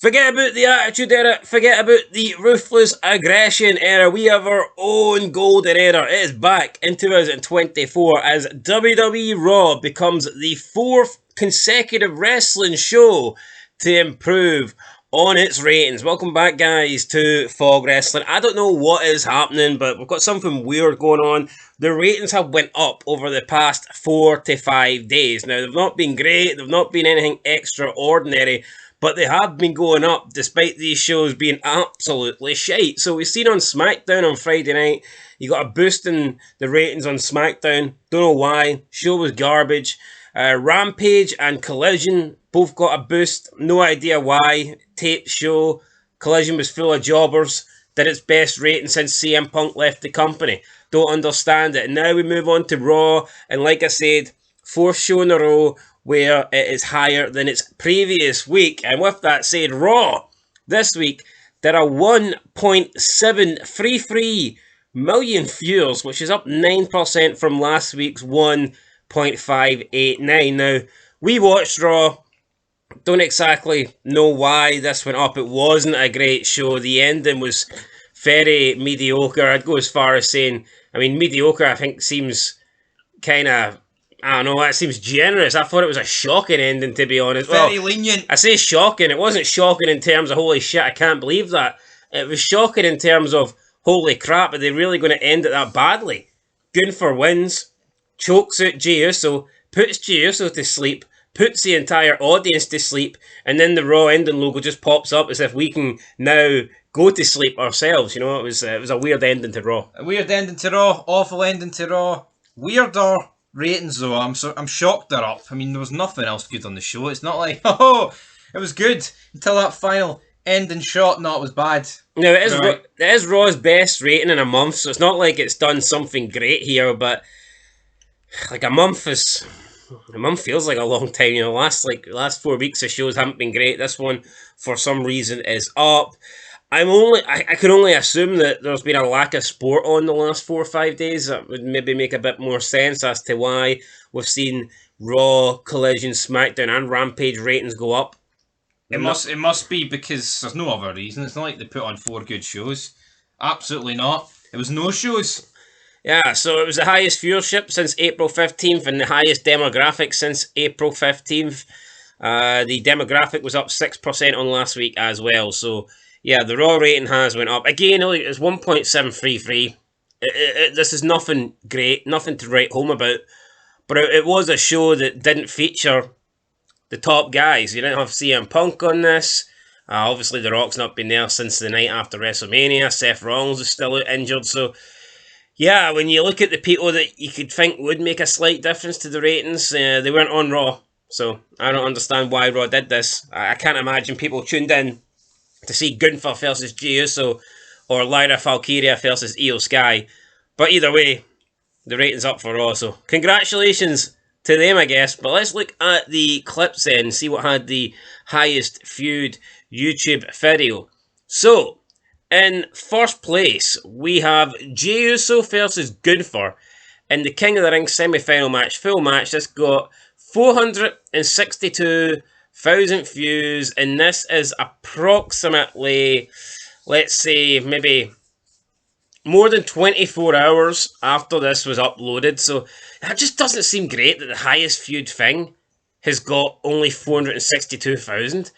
Forget about the Attitude Era. Forget about the Ruthless Aggression Era. We have our own Golden Era. It is back in 2024 as WWE Raw becomes the fourth consecutive wrestling show to improve on its ratings. Welcome back, guys, to Fog Wrestling. I don't know what is happening, but we've got something weird going on. The ratings have went up over the past 4 to 5 days. Now, they've not been great. They've not been anything extraordinary, but they have been going up despite these shows being absolutely shite. So we've seen on SmackDown on Friday night, you got a boost in the ratings on SmackDown. Don't know why. Show was garbage. Rampage and Collision both got a boost. No idea why. Tape show. Collision was full of jobbers. Did its best rating since CM Punk left the company. Don't understand it. And now we move on to Raw. And like I said, fourth show in a row where it is higher than its previous week. And with that said, Raw this week did a 1.733 million viewers, which is up 9% from last week's 1.589. Now, we watched Raw. Don't exactly know why this went up. It wasn't a great show. The ending was very mediocre. I'd go as far as saying, mediocre I think seems kind of, I don't know, that seems generous. I thought it was a shocking ending, to be honest. Very lenient. I say shocking. It wasn't shocking in terms of, holy shit, I can't believe that. It was shocking in terms of, holy crap, are they really going to end it that badly? Gunther wins, chokes out Jey Uso, puts Jey Uso to sleep, puts the entire audience to sleep, and then the Raw ending logo just pops up as if we can now go to sleep ourselves. You know, it was a weird ending to Raw. A weird ending to Raw, awful ending to Raw. Weirder ratings though. I'm shocked they're up. I mean, there was nothing else good on the show. It's not like, oh, it was good until that final ending shot. No, it was bad. No, it is Raw's best rating in a month, so it's not like it's done something great here, but like a month feels like a long time. You know, last 4 weeks of shows haven't been great. This one, for some reason, is up. I can only assume that there's been a lack of sport on the last 4 or 5 days. That would maybe make a bit more sense as to why we've seen Raw, Collision, SmackDown, and Rampage ratings go up. It must be because there's no other reason. It's not like they put on 4 good shows. Absolutely not. It was no shows. Yeah, so it was the highest viewership since April 15th and the highest demographic since April 15th. The demographic was up 6% on last week as well. So, yeah, the Raw rating has went up. Again, it's 1.733. This is nothing great, nothing to write home about. But it was a show that didn't feature the top guys. You didn't have CM Punk on this. Obviously, The Rock's not been there since the night after WrestleMania. Seth Rollins is still out injured. So, yeah, when you look at the people that you could think would make a slight difference to the ratings, they weren't on Raw. So, I don't understand why Raw did this. I can't imagine people tuned in to see Gunther versus Jey Uso or Lyra Valkyria versus Io Sky. But either way, the rating's up for Raw, so congratulations to them, I guess. But let's look at the clips then and see what had the highest viewed YouTube video. So, in first place, we have Jey Uso versus Gunther in the King of the Ring semi-final match. Full match, this got 462,000 views, and this is approximately, let's say, maybe more than 24 hours after this was uploaded. So that just doesn't seem great that the highest viewed thing has got only 462,000.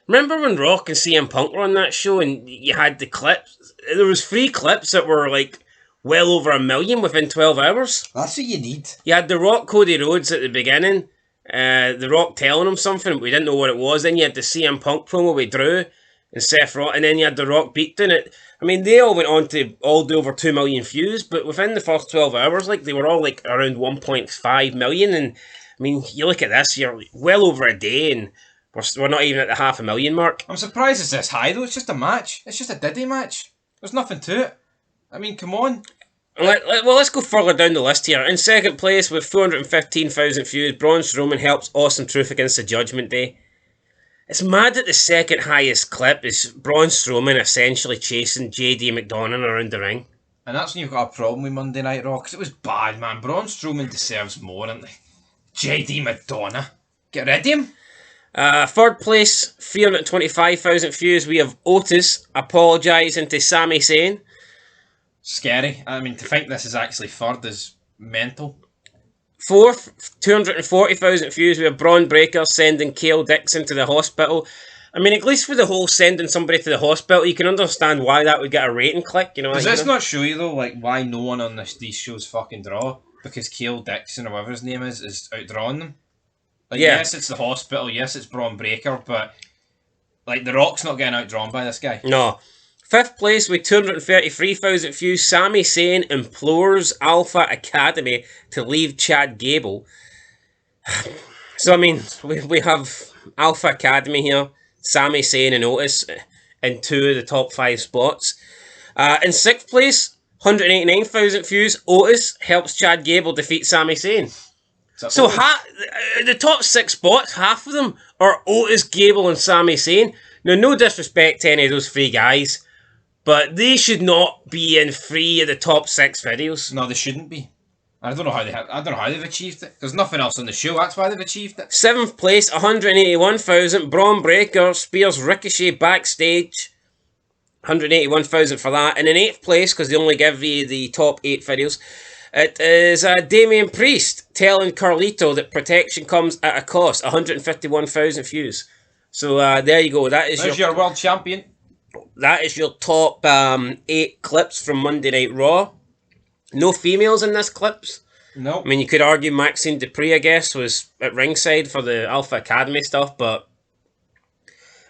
Remember when Rock and CM Punk were on that show and you had the clips? There was 3 clips that were like well over 1 million within 12 hours. That's what you need. You had The Rock, Cody Rhodes at the beginning. The Rock telling him something, but we didn't know what it was. Then you had the CM Punk promo with Drew and Seth Rollins, and then you had The Rock beating it. I mean, they all went on to all do over 2 million views, but within the first 12 hours, like, they were all like around 1.5 million. And I mean, you look at this, you're well over a day, and we're not even at the 500,000 mark. I'm surprised it's this high though. It's just a match. It's just a Diddy match. There's nothing to it. I mean, come on. Well, let's go further down the list here. In second place with 415,000 views, Braun Strowman helps Awesome Truth against the Judgment Day. It's mad that the second highest clip is Braun Strowman essentially chasing JD McDonough around the ring. And that's when you've got a problem with Monday Night Raw, because it was bad, man. Braun Strowman deserves more, doesn't he? JD McDonough. Get rid of him. Third place, 325,000 views. We have Otis apologising to Sami Zayn. Scary. I mean, to think this is actually third is mental. Fourth, 240,000 views. We have Braun Breaker sending Kale Dixon to the hospital. I mean, at least for the whole sending somebody to the hospital, you can understand why that would get a rating click. You know, does this not show you though, like why no one on these shows fucking draw? Because Kale Dixon or whatever his name is outdrawing them. Like, yeah. Yes, it's the hospital. Yes, it's Braun Breaker, but like The Rock's not getting outdrawn by this guy. No. Fifth place with 233,000 views. Sami Zayn implores Alpha Academy to leave Chad Gable. So I mean, we have Alpha Academy here. Sami Zayn and Otis in 2 of the top 5 spots. In 6th place, 189,000 views. Otis helps Chad Gable defeat Sami Zayn. So the top 6 spots, half of them are Otis, Gable and Sami Zayn. Now, no disrespect to any of those 3 guys, but they should not be in 3 of the top 6 videos. No, they shouldn't be. I don't know how they've achieved it. There's nothing else on the show. That's why they've achieved it. 7th place, 181,000. Braun Breaker spears Ricochet backstage. 181,000 for that. And in 8th place, because they only give you the top 8 videos, it is Damian Priest telling Carlito that protection comes at a cost. 151,000 views. So there you go. There's your world champion. That is your top 8 clips from Monday Night Raw. No females in this clips. No. I mean, you could argue Maxine Dupree, I guess, was at ringside for the Alpha Academy stuff, but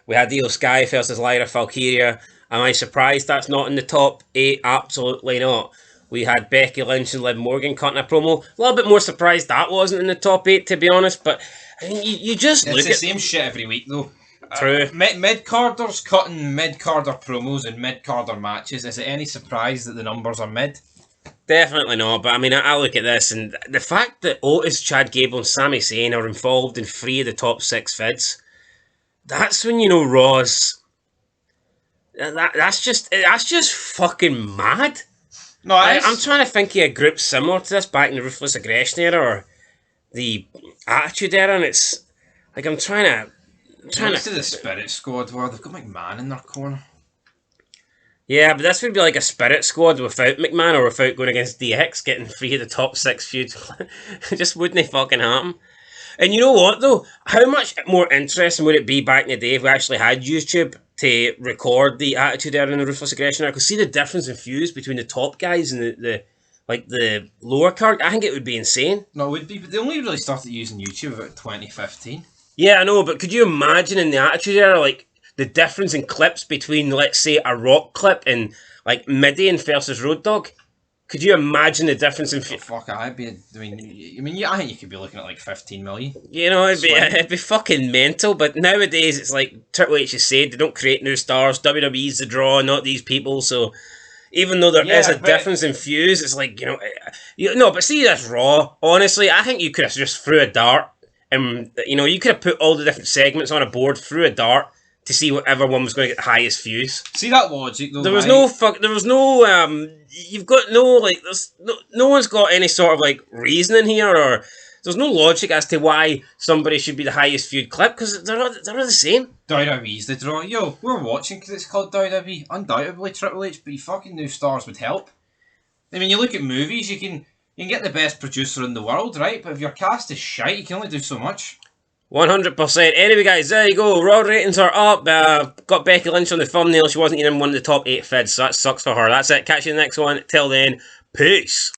we had Io Sky versus Lyra Valkyria. Am I surprised that's not in the top 8? Absolutely not. We had Becky Lynch and Liv Morgan cutting a promo. A little bit more surprised that wasn't in the top 8, to be honest, but I mean, you just look at... It's the same shit every week, though. True. Mid-carders cutting mid-carder promos and mid-carder matches. Is it any surprise that the numbers are mid? Definitely not, but I mean, I look at this, and the fact that Otis, Chad Gable and Sami Zayn are involved in 3 of the top 6 vids, that's when you know Raw's... That's just fucking mad. No, I'm trying to think of a group similar to this back in the Ruthless Aggression era or the Attitude era, and it's like I'm trying to the Spirit Squad where they've got McMahon in their corner. Yeah, but this would be like a Spirit Squad without McMahon or without going against DX, getting 3 of the top 6 feuds. It just wouldn't fucking happen. And you know what, though? How much more interesting would it be back in the day if we actually had YouTube to record the Attitude Era and the Ruthless Aggression Era? Because see the difference in views between the top guys and the lower card? I think it would be insane. No, it would be, but they only really started using YouTube about 2015. Yeah, I know, but could you imagine in the Attitude Era, like, the difference in clips between, let's say, a Rock clip and, like, Mideon versus Road Dogg? Could you imagine the difference in... I think you could be looking at, like, 15 million. You know, it'd be fucking mental, but nowadays it's like Triple H has said, they don't create new stars, WWE's the draw, not these people, so... Even though there is a difference in views, it's like, no, but see this Raw, honestly, I think you could have just threw a dart, and, you could have put all the different segments on a board, threw a dart, to see whatever one was going to get the highest views. See that logic though. You've got no one's got any sort of like reasoning here, or there's no logic as to why somebody should be the highest viewed clip, because they're not the same. WWE's the draw. Yo, we're watching because it's called WWE. Undoubtedly Triple H, but fucking new stars would help. I mean, you look at movies, you can get the best producer in the world, right? But if your cast is shite, you can only do so much. 100%. Anyway, guys, there you go. Raw ratings are up. Got Becky Lynch on the thumbnail. She wasn't even one of the top 8 feds, so that sucks for her. That's it. Catch you in the next one. Till then, peace.